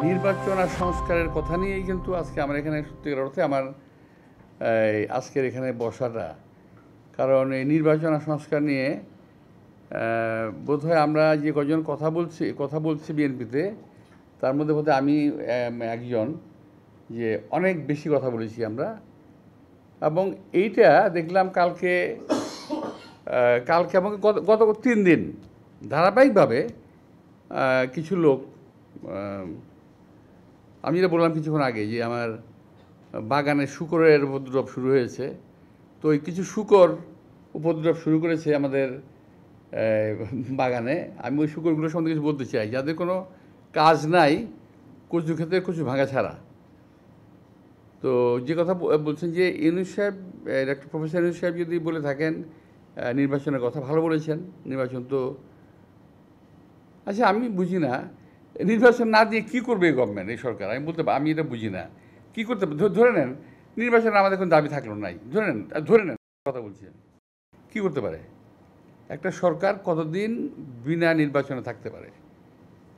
নির্বাচন আর সংস্কারের কথা নিয়েই কিন্তু আজকে আমার এখানে সত্যিকার অর্থে আমার আজকের এখানে বসাটা, কারণ এই নির্বাচন আর সংস্কার নিয়ে বোধহয় আমরা যে কজন কথা বলছি বিএনপিতে, তার মধ্যে বোধহয় আমি একজন, যে অনেক বেশি কথা বলেছি আমরা। এবং এইটা দেখলাম কালকে এবং গত 3 দিন ধারাবাহিকভাবে কিছু লোক, আমি যেটা বললাম কিছুক্ষণ আগে যে আমার বাগানে শূকরের উপদ্রব শুরু হয়েছে, তো ওই কিছু শূকর উপদ্রব শুরু করেছে আমাদের বাগানে। আমি ওই শূকরগুলোর সম্বন্ধে কিছু বলতে চাই, যাদের কোনো কাজ নাই কচু খেতে কচু ভাঙা ছাড়া। তো যে কথা বলছেন যে ইউনূস সাহেব, ডক্টর প্রফেসর ইউনূস সাহেব যদি বলে থাকেন নির্বাচনের কথা, ভালো বলেছেন। নির্বাচন তো আচ্ছা, আমি বুঝি না নির্বাচন না দিয়ে কী করবে এই গভর্নমেন্ট, এই সরকার। আমি এটা বুঝি না কী করতে। ধরে নেন নির্বাচনে আমাদের কোনো দাবি থাকলো নাই, ধরে নেন কথা বলছেন, কী করতে পারে একটা সরকার? কতদিন বিনা নির্বাচনে থাকতে পারে?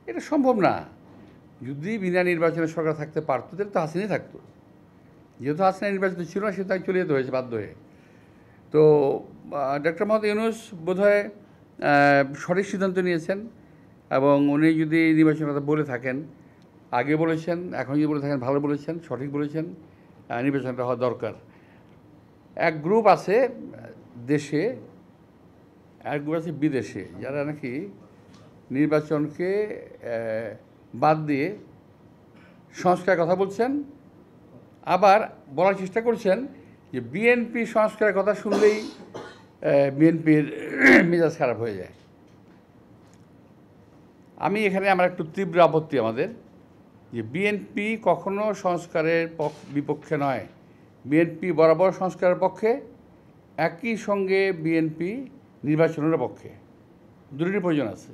এটা সম্ভব না। যদি বিনা নির্বাচনে সরকার থাকতে পারতো তাহলে তো হাসিনাই থাকতো। যেহেতু হাসিনা নির্বাচিত ছিল না, সে তাই চলে যেতে হয়েছে বাধ্য হয়ে। তো ডক্টর মোহাম্মদ ইউনূস বোধহয় সঠিক সিদ্ধান্ত নিয়েছেন, এবং উনি যদি নির্বাচনের কথা বলে থাকেন, আগে বলেছেন, এখন যদি বলে থাকেন, ভালো বলেছেন, সঠিক বলেছেন। নির্বাচনটা হওয়া দরকার। এক গ্রুপ আছে দেশে, এক গ্রুপ আছে বিদেশে, যারা নাকি নির্বাচনকে বাদ দিয়ে সংস্কারের কথা বলছেন, আবার বলার চেষ্টা করছেন যে বিএনপি সংস্কারের কথা শুনলেই বিএনপির মেজাজ খারাপ হয়ে যায়। আমি এখানে আমার একটু তীব্র আপত্তি আমাদের, যে বিএনপি কখনো সংস্কারের বিপক্ষে নয়। বিএনপি বরাবর সংস্কারের পক্ষে, একই সঙ্গে বিএনপি নির্বাচনের পক্ষে। দুটোরই প্রয়োজন আছে,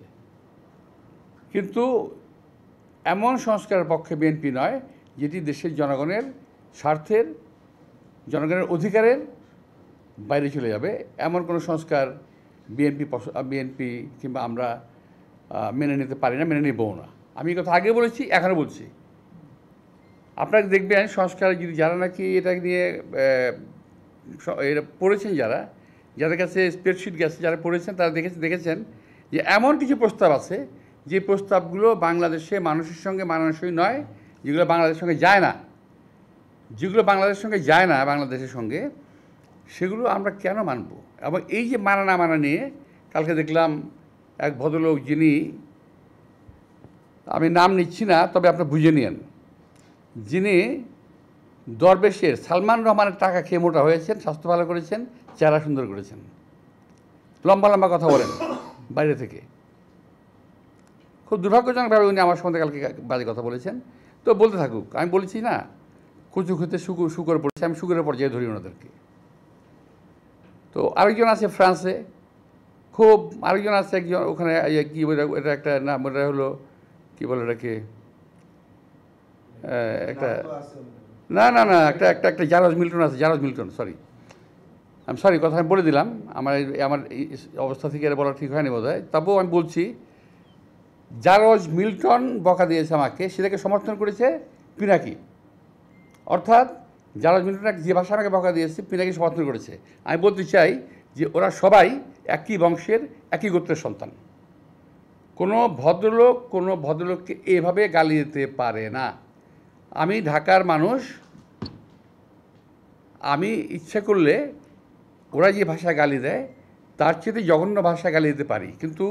কিন্তু এমন সংস্কারের পক্ষে বিএনপি নয় যেটি দেশের জনগণের স্বার্থের, জনগণের অধিকারের বাইরে চলে যাবে। এমন কোনো সংস্কার বিএনপি কিংবা আমরা মেনে নিতে পারি না, মেনে নিবও না। আমি এই কথা আগে বলেছি, এখনও বলছি। আপনারা দেখবেন সংস্কার যদি যারা নাকি এটা নিয়ে এটা পড়েছেন, যাদের কাছে স্প্রেডশিট গেছে, যারা পড়েছেন তারা দেখেছেন যে এমন কিছু প্রস্তাব আছে যে প্রস্তাবগুলো বাংলাদেশে মানুষের সঙ্গে মানানসই নয়, যেগুলো বাংলাদেশের সঙ্গে যায় না, বাংলাদেশের সঙ্গে, সেগুলো আমরা কেন মানব? এবং এই যে মানা না মানা নিয়ে কালকে দেখলাম এক ভদ্রলোক, যিনি, আমি নাম নিচ্ছি না, তবে আপনারা বুঝে নিন, যিনি দরবেশের সালমান রহমানের টাকা খেয়ে মোটা হয়েছেন, স্বাস্থ্য ভালো করেছেন, চেহারা সুন্দর করেছেন, লম্বা লম্বা কথা বলেন বাইরে থেকে। খুব দুর্ভাগ্যজনকভাবে উনি আমার সম্বন্ধে কালকে বাজে কথা বলেছেন। তো বলতে থাকুক, আমি বলেছি না কচু খেতে শুকর পড়েছে, আমি শুকরের পর্যায়ে ধরি ওনাদেরকে। তো আরেকজন আছে ফ্রান্সে, আরেকজন আছে একজন ওখানে, কী বলে এটা একটা নাম, ওটা হলো কী বলে এটাকে, একটা না একটা জারজ মিল্টন আছে, সরি কথা আমি বলে দিলাম, আমার অবস্থা থেকে এটা বলা ঠিক হয়নি বোধ হয়। তবুও আমি বলছি, জারজ মিল্টন বকা দিয়েছে আমাকে, সেটাকে সমর্থন করেছে পিনাকি। অর্থাৎ জারজ মিল্টন যে ভাষা আমাকে বকা দিয়েছে, পিনাকি সমর্থন করেছে। আমি বলতে চাই যে ওরা সবাই একই বংশের, একই গোত্রের সন্তান। কোনো ভদ্রলোককে এভাবে গালি দিতে পারে না। আমি ঢাকার মানুষ, আমি ইচ্ছা করলে ওরা যে ভাষা গালি দেয় তার চেয়ে জঘন্য ভাষা গালি দিতে পারি, কিন্তু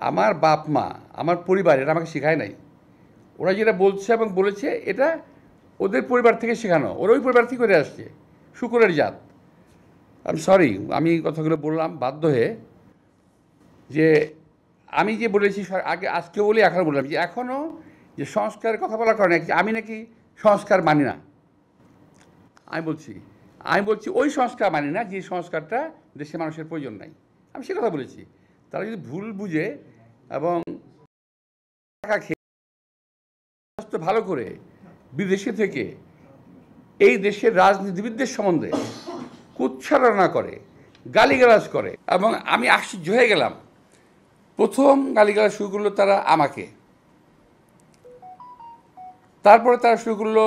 আমার বাপ মা, আমার পরিবার এটা আমাকে শেখায় নাই। ওরা যেটা বলছে এবং বলেছে, এটা ওদের পরিবার থেকে শেখানো, ওরা ওই পরিবার থেকে করে আসছে, শুকরের জাত। আমি সরি, আমি কথাগুলো বললাম বাধ্য হয়ে, যে আমি যে বলেছি আজকে বলি, এখনও বললাম যে এখনও যে সংস্কারের কথা বলার কারণে আমি নাকি সংস্কার মানি না। আমি বলছি ওই সংস্কার মানি না যে সংস্কারটা দেশের মানুষের প্রয়োজন নাই। আমি সে কথা বলেছি। তারা যদি ভুল বুঝে এবং টাকা খেয়ে স্বাস্থ্য ভালো করে বিদেশে থেকে এই দেশের রাজনীতিবিদদের সম্বন্ধে কুৎসারণা করে, গালিগালাজ করে, এবং আমি আশ্চর্য হয়ে গেলাম, প্রথম গালিগালাজ শুরু করলো তারা আমাকে। তারপরে তারা শুরু করলো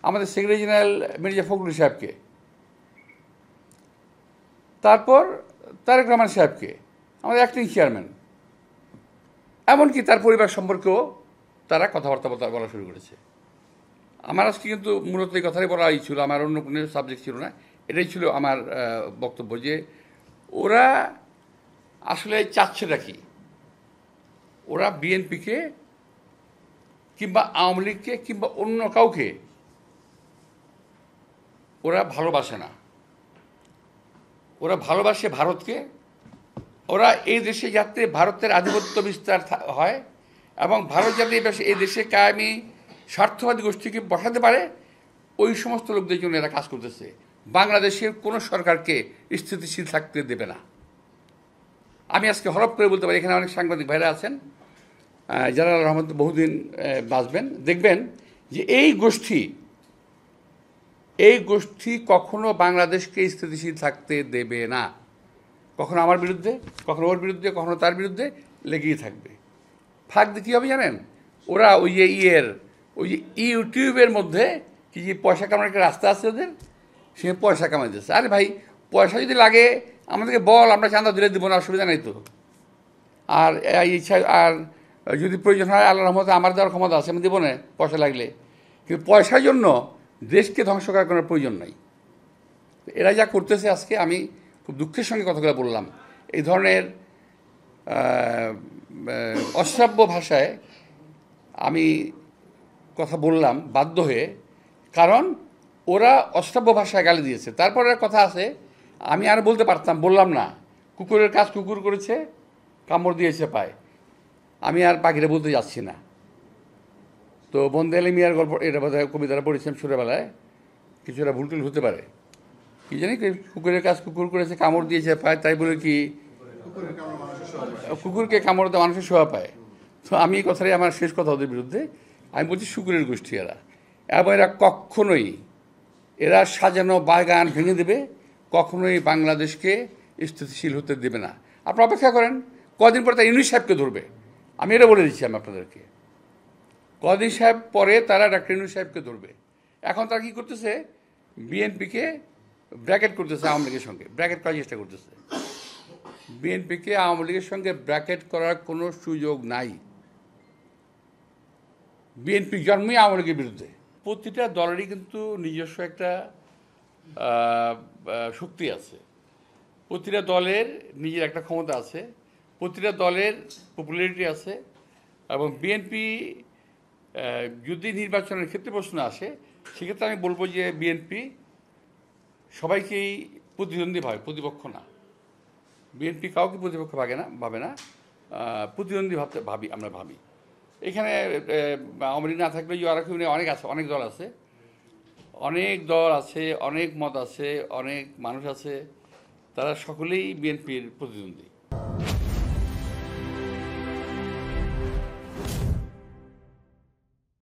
আমাদের সেক্রেটারি জেনারেল মির্জা ফখরুল সাহেবকে, তারপর তারেক রহমান সাহেবকে, আমাদের অ্যাক্টিং চেয়ারম্যান, এমনকি তার পরিবার সম্পর্কেও তারা কথাবার্তা বলা শুরু করেছে। আমার আজকে কিন্তু মূলত এই কথাই বলাই ছিল, আমার অন্য কোনো সাবজেক্ট ছিল না। এটাই ছিল আমার বক্তব্য যে ওরা আসলে চাচ্ছেটা কি। ওরা বিএনপিকে কিংবা আওয়ামী লীগকে কিংবা অন্য কাউকে ওরা ভালোবাসে না, ওরা ভালোবাসে ভারতকে। ওরা এই দেশে যাতে ভারতের আধিপত্য বিস্তার হয় এবং ভারত যাতে এই দেশে কায়েমি স্বার্থবাদী গোষ্ঠীকে বসাতে পারে, ওই সমস্ত লোকদের জন্য এরা কাজ করতেছে। বাংলাদেশের কোনো সরকারকে স্থিতিশীল থাকতে দেবে না। আমি আজকে হরপ করে বলতে পারি, এখানে অনেক সাংবাদিক ভাইরা আছেন যারা রহমত বহুদিন বাঁচবেন, দেখবেন যে এই গোষ্ঠী কখনো বাংলাদেশকে স্থিতিশীল থাকতে দেবে না। কখনো আমার বিরুদ্ধে, কখনো ওর বিরুদ্ধে, কখনো তার বিরুদ্ধে লেগেই থাকবে। ফাঁক দিয়ে কী হবে জানেন? ওরা ওই যে ইউটিউবের মধ্যে কি যে পয়সা কামানোর একটা রাস্তা আছে ওদের, সে পয়সা কামাই দিচ্ছে। আরে ভাই, পয়সা যদি লাগে আমাদেরকে বল, আমরা চাঁদা দিলে দিব না, অসুবিধা নেই তো। আর ইচ্ছা, আর যদি প্রয়োজন হয় আল্লাহর রহমতে আমার দেওয়ার ক্ষমতা আছে, আমি দেবো না পয়সা লাগলে। কিন্তু পয়সার জন্য দেশকে ধ্বংস করার কোনো প্রয়োজন নাই। এরা যা করতেছে, আজকে আমি খুব দুঃখের সঙ্গে কথাগুলো বললাম, এই ধরনের অশ্রাব্য ভাষায় আমি কথা বললাম বাধ্য হয়ে, কারণ ওরা অশ্রাব্য ভাষায় গালি দিয়েছে। তারপরে কথা আছে, আমি আর বলতে পারতাম, বললাম না। কুকুরের কাজ কুকুর করেছে, কামড় দিয়েছে পায়। আমি আর পাখিরা বলতে যাচ্ছি না। তো বন্দে আলী মিয়ার গল্প, এটা বোধহয় কবিতাটা পড়েছিলাম ছোটোবেলায়, কিছুটা ভুলটুল হতে পারে। কি জানি, কুকুরের কাজ কুকুর করেছে, কামড় দিয়েছে পায়, তাই বলে কি কুকুরকে কামড় দেওয়া মানুষের শোভা পায়? তো আমি এই কথাটাই আমার শেষ কথা ওদের বিরুদ্ধে। আমি বলছি শুকুরের গোষ্ঠী এরা, এবং এরা কখনোই, এরা সাজানো বাগান ভেঙে দেবে, কখনোই বাংলাদেশকে স্থিতিশীল হতে দেবে না। আপনারা অপেক্ষা করেন, কদিন পরে তারা ইউনূস সাহেবকে ধরবে। আমি এটা বলে দিচ্ছি আমি আপনাদেরকে, কদিন সাহেব পরে তারা ডাক্তার ইউনূস সাহেবকে ধরবে। এখন তারা কী করতেছে? বিএনপিকে ব্র্যাকেট করতেছে আওয়ামী লীগের সঙ্গে, ব্র্যাকেট করার চেষ্টা করতেছে। বিএনপিকে আওয়ামী লীগের সঙ্গে ব্র্যাকেট করার কোনো সুযোগ নাই। বিএনপি জন্মই আওয়ামী লীগের বিরুদ্ধে। প্রতিটা দলেরই কিন্তু নিজস্ব একটা শক্তি আছে, প্রতিটা দলের নিজের একটা ক্ষমতা আছে, প্রতিটা দলের পপুলারিটি আছে। এবং বিএনপি যদি নির্বাচনের ক্ষেত্রে প্রশ্ন আসে, সেক্ষেত্রে আমি বলবো যে বিএনপি সবাইকেই প্রতিদ্বন্দ্বী ভাবে, প্রতিপক্ষ না। বিএনপি কাউকে প্রতিপক্ষ ভাবে না, প্রতিদ্বন্দ্বী আমরা ভাবি। এখানে আওয়ামী লীগ না থাকলে অনেক আছে, অনেক দল আছে, অনেক মত আছে, অনেক মানুষ আছে, তারা সকলেই বিএনপির প্রতিদ্বন্দ্বী।